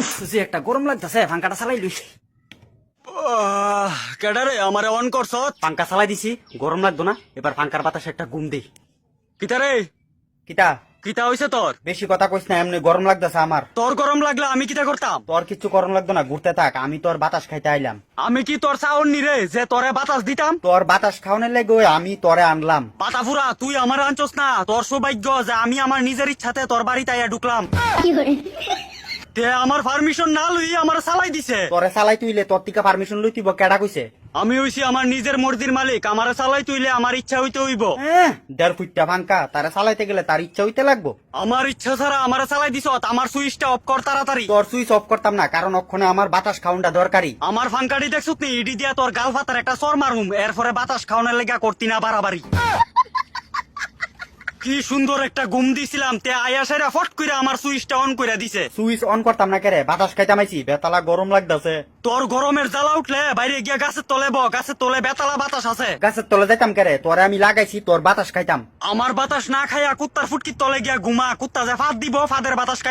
উফ, যে একটা গরম লাগতেছে পাঙ্খাটা চালাই লইছি। কেডারে আমারে অন করছ? পাঙ্খা চালাই দিছি, গরম লাগতো না, এবার পাঙ্খার বাতাসে একটা ঘুম দেই। কিতারে কিতা কিতা হইছে তোর? বেশি কথা কইস না, এমনি গরম লাগতেছে আমার। তোর গরম লাগলে আমি কিতা করতাম? তোর কিচ্ছু গরম লাগতো না, ঘুরতে থাক, আমি তোর বাতাস খাইতে আইলাম। আমি কি তোর চাউন নি রে যে তোরে বাতাস দিতাম? তোর বাতাস খাওয়ানোর লেগে আমি তোরে আনলাম। পাতাফুরা, তুই আমার আনছস না। তোর সৌভাগ্য যে আমি আমার নিজের ইচ্ছাতে তোর বাড়িতে আইয়া ঢুকলাম। তে আমার পারমিশন না লই আমার চালাই দিছে। তোরে চালাই তুইলে তোর টিকা পারমিশন লই তুইব, কেডা কইছে? আমি হইছি আমার নিজের মর্জির মালিক, আমার চালাই তুইলে আমার ইচ্ছা হইতে হইব। দেড় ফুটটা পাঙ্খা তারা চালাইতে গেলে তার ইচ্ছা হইতে লাগবো। আমার ইচ্ছা ছাড়া আমার চালাই দিছ, আমার সুইচটা অফ কর তাড়াতাড়ি। তোর সুইচ অফ করতাম না, কারণ ওখানে আমার বাতাস খাওয়ানটা দরকারি। আমার ফাঙ্কাটি দেখছুত নি, ইডি দিয়া তোর গাল ফাতার একটা সর মারুম, এরপরে বাতাস খাওয়ানোর লেগা করতি না বাড়াবাড়ি। কি সুন্দর একটা ঘুম দিছিলাম, তে আয়া সেরা ফট কইরা আমার সুইচটা অন কইরা দিছে। সুইচ অন করতাম না কেরে, বাতাস খাইতাম আইছি, বেতালা গরম লাগতেছে। তোর গরমের জ্বালা উঠলে বাইরে গিয়া গাছের তলে ব, গাছের তলে বেতালা বাতাস আছে। গাছের তলে যাইতাম কেরে, তোরে আমি লাগাইছি, তোর বাতাস খাইতাম। আমার বাতাস না খাইয়া কুত্তার ফুটকির তলে গিয়া ঘুমা, কুত্তা যে ফাঁদ দিব ফাঁদের বাতাস খাই।